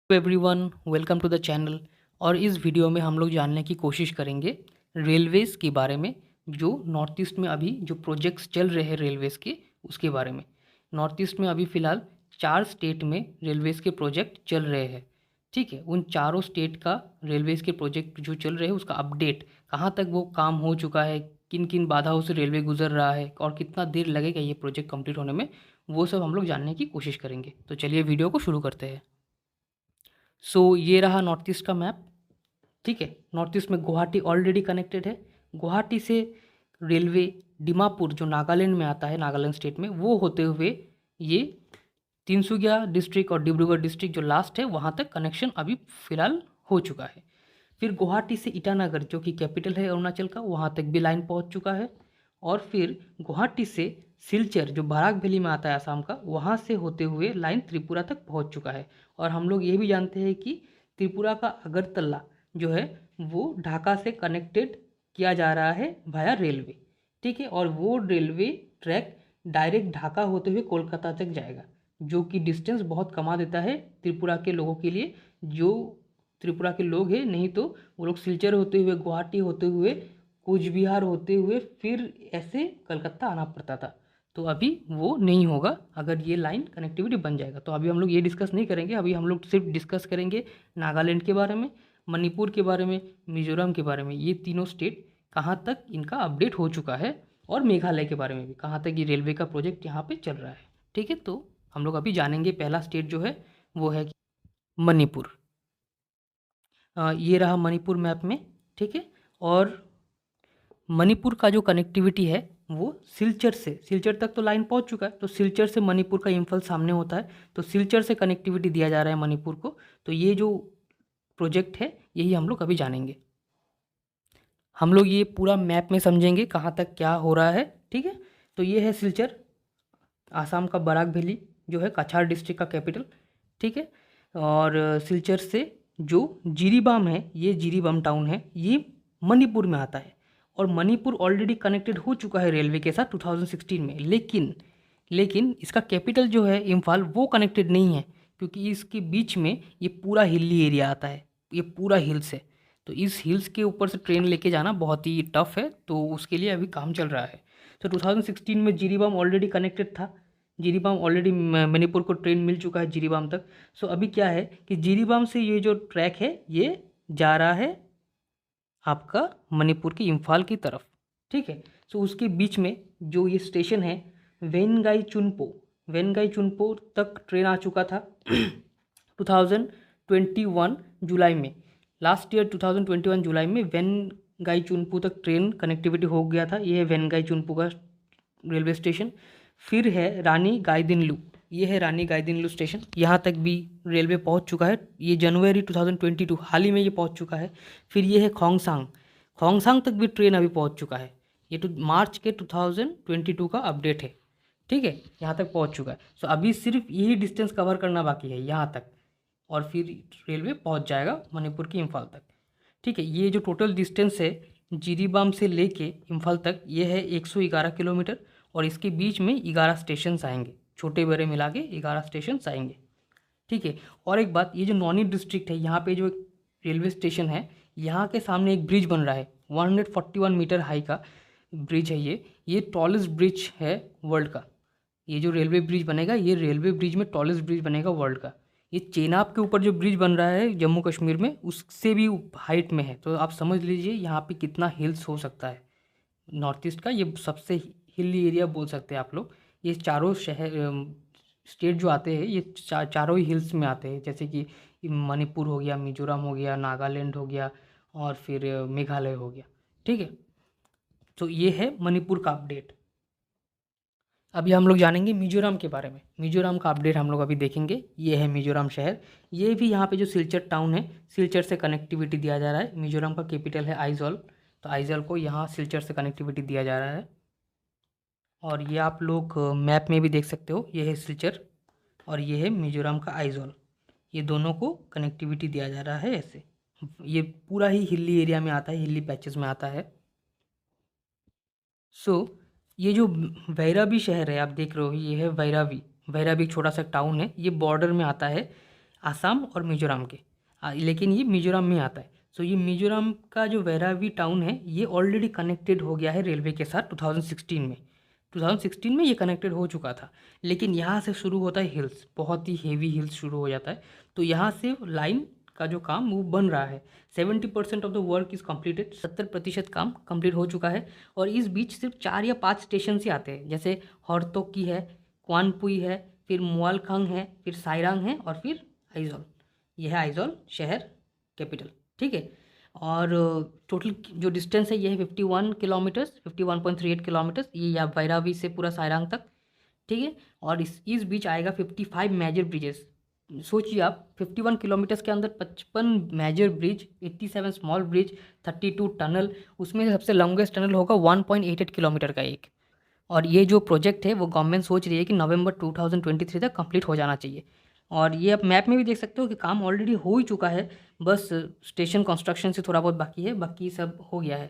Everyone, welcome to the channel. और इस video में हम लोग जानने की कोशिश करेंगे रेलवेज़ के बारे में। जो नॉर्थ ईस्ट में अभी जो प्रोजेक्ट्स चल रहे हैं रेलवेज़ के, उसके बारे में। नॉर्थ ईस्ट में अभी फ़िलहाल 4 स्टेट में रेलवेज़ के प्रोजेक्ट चल रहे हैं। ठीक है, उन चारों स्टेट का रेलवेज़ के प्रोजेक्ट जो चल रहे हैं उसका अपडेट, कहाँ तक वो काम हो चुका है, किन किन बाधाओं से रेलवे गुजर रहा है और कितना देर लगेगा ये प्रोजेक्ट कंप्लीट होने में, वो सब हम लोग जानने की कोशिश करेंगे। तो चलिए वीडियो को शुरू करते हैं। ये रहा नॉर्थ ईस्ट का मैप। ठीक है, नॉर्थ ईस्ट में गुवाहाटी ऑलरेडी कनेक्टेड है। गुवाहाटी से रेलवे डिमापुर जो नागालैंड में आता है, नागालैंड स्टेट में, वो होते हुए ये तिनसुकिया डिस्ट्रिक्ट और डिब्रूगढ़ डिस्ट्रिक्ट जो लास्ट है वहाँ तक कनेक्शन अभी फ़िलहाल हो चुका है। फिर गुवाहाटी से ईटानगर जो कि कैपिटल है अरुणाचल का, वहाँ तक भी लाइन पहुँच चुका है। और फिर गुवाहाटी से सिलचर जो बराक वैली में आता है आसाम का, वहाँ से होते हुए लाइन त्रिपुरा तक पहुँच चुका है। और हम लोग ये भी जानते हैं कि त्रिपुरा का अगरतला जो है वो ढाका से कनेक्टेड किया जा रहा है वाया रेलवे। ठीक है, और वो रेलवे ट्रैक डायरेक्ट ढाका होते हुए कोलकाता तक जाएगा, जो कि डिस्टेंस बहुत कमा देता है त्रिपुरा के लोगों के लिए। जो त्रिपुरा के लोग हैं, नहीं तो वो लोग सिलचर होते हुए, गुवाहाटी होते हुए, कूच बिहार होते हुए फिर ऐसे कलकत्ता आना पड़ता था। तो अभी वो नहीं होगा अगर ये लाइन कनेक्टिविटी बन जाएगा। तो अभी हम लोग ये डिस्कस नहीं करेंगे, अभी हम लोग सिर्फ डिस्कस करेंगे नागालैंड के बारे में, मणिपुर के बारे में, मिजोरम के बारे में। ये तीनों स्टेट कहाँ तक इनका अपडेट हो चुका है, और मेघालय के बारे में भी, कहाँ तक ये रेलवे का प्रोजेक्ट यहाँ पे चल रहा है। ठीक है, तो हम लोग अभी जानेंगे पहला स्टेट जो है वो है मणिपुर। ये रहा मणिपुर मैप में। ठीक है, और मणिपुर का जो कनेक्टिविटी है वो सिलचर तक तो लाइन पहुंच चुका है। तो सिलचर से मणिपुर का इम्फल सामने होता है, तो सिलचर से कनेक्टिविटी दिया जा रहा है मणिपुर को। तो ये जो प्रोजेक्ट है यही हम लोग अभी जानेंगे। हम लोग ये पूरा मैप में समझेंगे कहाँ तक क्या हो रहा है। ठीक है, तो ये है सिलचर, आसाम का बराक वैली जो है कछार डिस्ट्रिक्ट का कैपिटल। ठीक है, और सिलचर से जो जिरीबाम है, ये जिरीबाम टाउन है, ये मणिपुर में आता है। और मणिपुर ऑलरेडी कनेक्टेड हो चुका है रेलवे के साथ 2016 में, लेकिन इसका कैपिटल जो है इम्फाल, वो कनेक्टेड नहीं है, क्योंकि इसके बीच में ये पूरा हिली एरिया आता है, ये पूरा हिल्स है। तो इस हिल्स के ऊपर से ट्रेन लेके जाना बहुत ही टफ है, तो उसके लिए अभी काम चल रहा है। तो 2016 में जिरीबाम ऑलरेडी कनेक्टेड था। जिरीबाम ऑलरेडी मणिपुर को ट्रेन मिल चुका है जिरीबाम तक। अभी क्या है कि जिरीबाम से ये जो ट्रैक है ये जा रहा है आपका मणिपुर के इम्फाल की तरफ। ठीक है, उसके बीच में जो ये स्टेशन है वेनगाई चुनपो तक ट्रेन आ चुका था 2021 जुलाई में। लास्ट ईयर 2021 जुलाई में वेनगाई चुनपू तक ट्रेन कनेक्टिविटी हो गया था। ये है वेनगाई चुनपू का रेलवे स्टेशन। फिर है रानी गाइदिनलू, ये है रानी गाइदिनलू स्टेशन, यहाँ तक भी रेलवे पहुँच चुका है। ये जनवरी 2022 हाल ही में ये पहुँच चुका है। फिर ये है खोंगसांग तक भी ट्रेन अभी पहुँच चुका है। ये तो मार्च के 2022 का अपडेट है। ठीक है, यहाँ तक पहुँच चुका है। अभी सिर्फ यही डिस्टेंस कवर करना बाकी है यहाँ तक, और फिर रेलवे पहुँच जाएगा मणिपुर की इम्फाल तक। ठीक है, ये जो टोटल डिस्टेंस है जिरीबाम से लेके इम्फाल तक, ये है 111 किलोमीटर। और इसके बीच में 11 स्टेशंस आएंगे, छोटे बड़े मिला के 11 स्टेशंस आएंगे। ठीक है, और एक बात, ये जो नौनी डिस्ट्रिक्ट है, यहाँ पे जो एक रेलवे स्टेशन है, यहाँ के सामने एक ब्रिज बन रहा है, 141 मीटर हाई का ब्रिज है ये टॉलेस्ट ब्रिज है वर्ल्ड का। ये जो रेलवे ब्रिज बनेगा, ये रेलवे ब्रिज में टॉलेस्ट ब्रिज बनेगा वर्ल्ड का। ये चेनाब के ऊपर जो ब्रिज बन रहा है जम्मू कश्मीर में, उससे भी हाइट में है। तो आप समझ लीजिए यहाँ पे कितना हिल्स हो सकता है। नॉर्थ ईस्ट का ये सबसे हिली एरिया बोल सकते हैं आप लोग। ये चारों शहर स्टेट जो आते हैं, ये चारों ही हिल्स में आते हैं, जैसे कि मणिपुर हो गया, मिजोरम हो गया, नागालैंड हो गया, और फिर मेघालय हो गया। ठीक है, तो ये है मणिपुर का अपडेट। अभी हम लोग जानेंगे मिजोरम के बारे में। मिजोरम का अपडेट हम लोग अभी देखेंगे। ये है मिजोरम शहर, ये भी यहाँ पे जो सिलचर टाउन है, सिलचर से कनेक्टिविटी दिया जा रहा है। मिजोरम का कैपिटल है आइजॉल, तो आइजॉल को यहाँ सिलचर से कनेक्टिविटी दिया जा रहा है। और ये आप लोग मैप में भी देख सकते हो, ये है सिलचर और ये है मिजोरम का आइजॉल। ये दोनों को कनेक्टिविटी दिया जा रहा है ऐसे। ये पूरा ही हिली एरिया में आता है, हिली पैचेस में आता है। ये जो भैरवी शहर है आप देख रहे हो, ये है भैरवी। भैरवी एक छोटा सा टाउन है, ये बॉर्डर में आता है आसाम और मिजोरम के, लेकिन ये मिजोरम में आता है। सो ये मिजोरम का जो वैरावी टाउन है ये ऑलरेडी कनेक्टेड हो गया है रेलवे के साथ 2016 में। 2016 में ये कनेक्टेड हो चुका था, लेकिन यहाँ से शुरू होता है हिल्स, बहुत ही हेवी हिल्स शुरू हो जाता है। तो यहाँ से लाइन का जो काम वो बन रहा है। 70% of the work is completed, 70% काम कंप्लीट हो चुका है। और इस बीच सिर्फ 4 या 5 स्टेशन से आते हैं, जैसे हॉर्तोकी है, क्वानपुई है, फिर मुआलखंग है, फिर साइरांग है और फिर आइजॉल। यह है आइजॉल शहर कैपिटल, ठीक है। और टोटल जो डिस्टेंस है ये है 51 किलोमीटर्स, 51.38 किलोमीटर्स, ये या भैरावी से पूरा साइरांग तक, ठीक है। और इस बीच आएगा 55 मेजर ब्रिजेस। सोचिए आप, 51 किलोमीटर्स के अंदर 55 major bridge, 87 small bridge, 32 tunnel, उसमें से सबसे लॉन्गेस्ट टनल होगा 1.88 किलोमीटर का एक। और ये जो प्रोजेक्ट है वो गवर्नमेंट सोच रही है कि नवंबर 2023 तक कंप्लीट हो जाना चाहिए। और ये आप मैप में भी देख सकते हो कि काम ऑलरेडी हो ही चुका है, बस स्टेशन कंस्ट्रक्शन से थोड़ा बहुत बाकी है, बाकी सब हो गया है।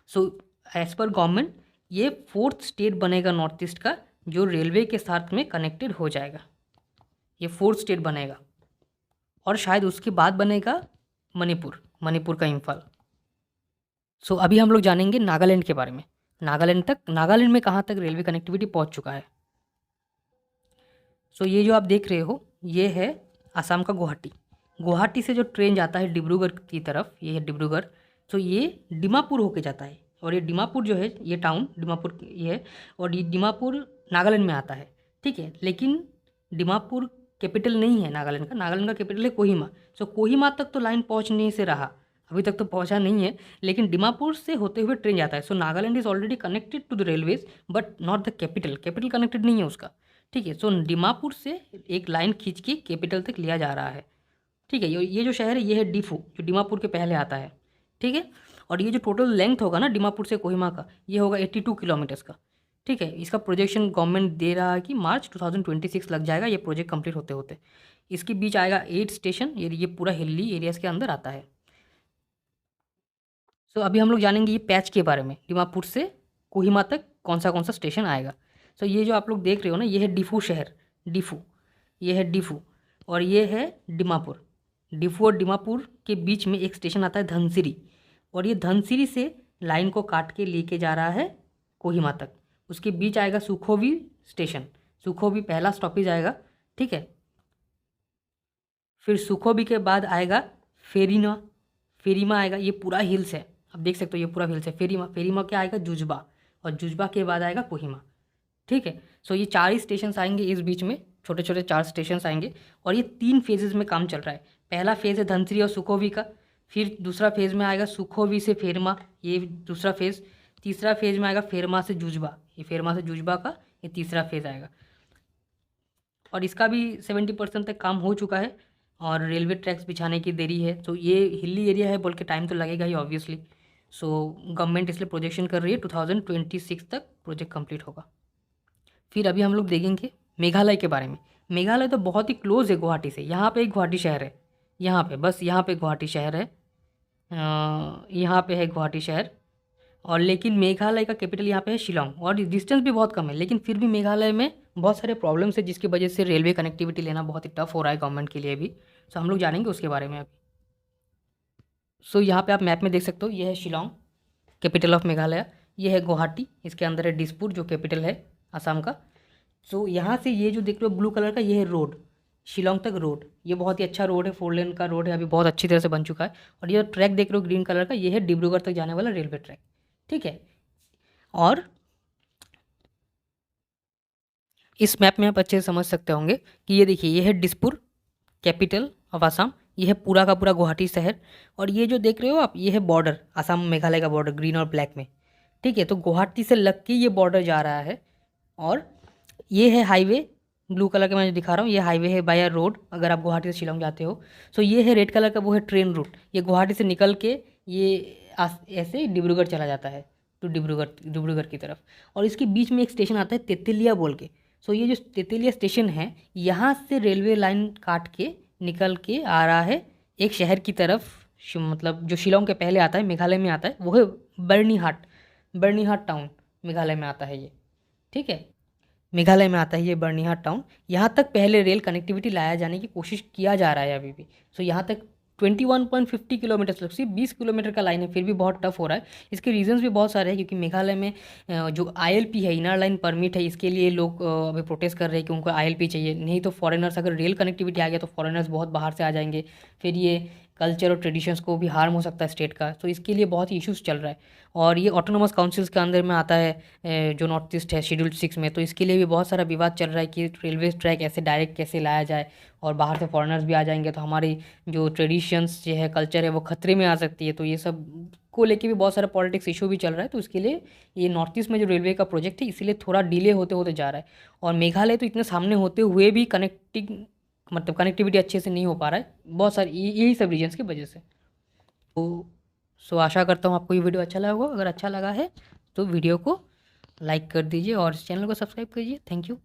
सो एज पर गवर्नमेंट ये 4th स्टेट बनेगा नॉर्थ ईस्ट का जो रेलवे के साथ में कनेक्टेड हो जाएगा। ये 4th स्टेट बनेगा और शायद उसके बाद बनेगा मणिपुर का इम्फाल। सो अभी हम लोग जानेंगे नागालैंड के बारे में। नागालैंड में कहाँ तक रेलवे कनेक्टिविटी पहुँच चुका है। सो ये जो आप देख रहे हो ये है असम का गुवाहाटी से जो ट्रेन जाता है डिब्रूगढ़ की तरफ, ये है डिब्रूगढ़। तो ये डिमापुर होके जाता है, और ये डिमापुर जो है ये टाउन डिमापुर ये है, और ये डिमापुर नागालैंड में आता है, ठीक है। लेकिन डिमापुर कैपिटल नहीं है नागालैंड का कैपिटल है कोहिमा। सो कोहिमा तक तो लाइन पहुँचने से रहा, अभी तक तो पहुँचा नहीं है, लेकिन डिमापुर से होते हुए ट्रेन जाता है। So Nagaland is already connected to the railways but not the capital connected नहीं है उसका, ठीक है। सो डिमापुर से एक लाइन खींच के कैपिटल तक लिया जा रहा है, ठीक है। ये जो शहर है ये है डिफू, जो डिमापुर के पहले आता है, ठीक है। और ये जो टोटल लेंथ होगा ना डिमापुर से कोहिमा का, ये होगा 82 किलोमीटर्स का, ठीक है। इसका प्रोजेक्शन गवर्नमेंट दे रहा है कि मार्च 2026 लग जाएगा ये प्रोजेक्ट कंप्लीट होते होते। इसके बीच आएगा 8 स्टेशन, ये पूरा हिली एरियाज़ के अंदर आता है। सो अभी हम लोग जानेंगे ये पैच के बारे में, डिमापुर से कोहिमा तक कौन सा स्टेशन आएगा। सो ये जो आप लोग देख रहे हो ना ये है डिफू शहर, ये है डिफू, और ये है डिमापुर। डिफू और डिमापुर के बीच में एक स्टेशन आता है धनसिरी, और ये धनसिरी से लाइन को काट के लेके जा रहा है कोहिमा तक। उसके बीच आएगा सुखोवी स्टेशन, सुखोवी पहला स्टॉपेज आएगा, ठीक है। फिर सुखोवी के बाद आएगा फेरीमा आएगा, ये पूरा हिल्स है, आप देख सकते हो ये पूरा हिल्स है। फेरीमा क्या आएगा जुजबा, और जुजबा के बाद आएगा कोहिमा, ठीक है। सो ये 4 ही स्टेशन आएंगे इस बीच में, छोटे छोटे 4 स्टेशन आएंगे, और ये 3 फेजेस में काम चल रहा है। पहला फेज़ है धनसिरी और सुखोवी का, फिर दूसरा फेज़ में आएगा सुखोवी से फेरमा, ये दूसरा फेज़, तीसरा फेज़ में आएगा फेरमा से जुजबा, ये फेरमा से जुजबा का ये तीसरा फेज़ आएगा। और इसका भी 70% तक काम हो चुका है, और रेलवे ट्रैक्स बिछाने की देरी है। तो ये हिली एरिया है बोल के टाइम तो लगेगा ही ऑब्वियसली। सो गवर्नमेंट इसलिए प्रोजेक्शन कर रही है 2026 तक प्रोजेक्ट कंप्लीट होगा। फिर अभी हम लोग देखेंगे मेघालय के बारे में। मेघालय तो बहुत ही क्लोज है गुवाहाटी से, यहाँ पे एक गुवाहाटी शहर है, यहाँ पे बस यहाँ पे गुवाहाटी शहर है, यहाँ पे है गुवाहाटी शहर। और लेकिन मेघालय का कैपिटल यहाँ पे है शिलोंग, और डिस्टेंस भी बहुत कम है, लेकिन फिर भी मेघालय में बहुत सारे प्रॉब्लम्स है जिसकी वजह से रेलवे कनेक्टिविटी लेना बहुत ही टफ हो रहा है गवर्नमेंट के लिए भी। सो हम लोग जानेंगे उसके बारे में अभी। सो यहाँ पे आप मैप में देख सकते हो ये है शिलोंग कैपिटल ऑफ मेघालय, ये है गुवाहाटी, इसके अंदर है दिसपुर जो कैपिटल है असम का। सो यहाँ से ये जो देख रहे हो ब्लू कलर का ये है रोड, शिलोंग तक रोड, ये बहुत ही अच्छा रोड है, 4 लेन का रोड है, अभी बहुत अच्छी तरह से बन चुका है। और ये ट्रैक देख रहे हो ग्रीन कलर का, ये है डिब्रूगढ़ तक जाने वाला रेलवे ट्रैक, ठीक है। और इस मैप में आप अच्छे से समझ सकते होंगे कि ये देखिए ये है दिसपुर कैपिटल ऑफ आसाम, ये है पूरा का पूरा गुवाहाटी शहर, और ये जो देख रहे हो आप ये है बॉर्डर, आसाम मेघालय का बॉर्डर ग्रीन और ब्लैक में, ठीक है। तो गुवाहाटी से लग के ये बॉर्डर जा रहा है, और ये है हाईवे ब्लू कलर का मैं जो दिखा रहा हूँ, ये हाईवे है बाय रोड अगर आप गुवाहाटी से शिलोंग जाते हो। सो ये है रेड कलर का, वो है ट्रेन रूट, ये गुवाहाटी से निकल के ये ऐसे डिब्रूगढ़ चला जाता है तो डिब्रूगढ़ की तरफ। और इसके बीच में एक स्टेशन आता है तेतलिया बोल के। सो ये जो तेतलिया स्टेशन है यहाँ से रेलवे लाइन काट के निकल के आ रहा है एक शहर की तरफ, मतलब जो शिलोंग के पहले आता है मेघालय में आता है, वो है बर्नीहाट टाउन मेघालय में आता है ये, ठीक है। मेघालय में आता है ये बर्निहाट टाउन। यहाँ तक पहले रेल कनेक्टिविटी लाया जाने की कोशिश किया जा रहा है अभी भी। सो यहाँ तक 21.50 किलोमीटर, सिर्फ 20 किलोमीटर का लाइन है, फिर भी बहुत टफ हो रहा है। इसके रीजंस भी बहुत सारे हैं, क्योंकि मेघालय में जो ILP है, इनर लाइन परमिट है, इसके लिए लोग अभी प्रोटेस्ट कर रहे हैं कि उनको ILP चाहिए। नहीं तो फॉरेनर्स, अगर रेल कनेक्टिविटी आ गया तो फॉरेनर्स बहुत बाहर से आ जाएंगे, फिर ये कल्चर और ट्रेडिशंस को भी हार्म हो सकता है स्टेट का। तो इसके लिए बहुत ही इश्यूज चल रहा है। और ये ऑटोनोमस काउंसिल्स के अंदर में आता है, जो नॉर्थ ईस्ट है शेड्यूल 6 में। तो इसके लिए भी बहुत सारा विवाद चल रहा है कि रेलवे ट्रैक ऐसे डायरेक्ट कैसे लाया जाए, और बाहर से फॉरेनर्स भी आ जाएंगे तो हमारी जो ट्रेडिशंस जो है, कल्चर है, वो खतरे में आ सकती है। तो ये सब को लेके भी बहुत सारा पॉलिटिक्स इशू भी चल रहा है। तो इसके लिए ये नॉर्थ ईस्ट में जो रेलवे का प्रोजेक्ट है, इसीलिए थोड़ा डिले होते होते जा रहा है। और मेघालय तो इतने सामने होते हुए भी कनेक्टिविटी अच्छे से नहीं हो पा रहा है, बहुत सारी यही सब रीजन्स की वजह से। तो आशा करता हूँ आपको ये वीडियो अच्छा लगा होगा। अगर अच्छा लगा है तो वीडियो को लाइक कर दीजिए और चैनल को सब्सक्राइब कीजिए। Thank you.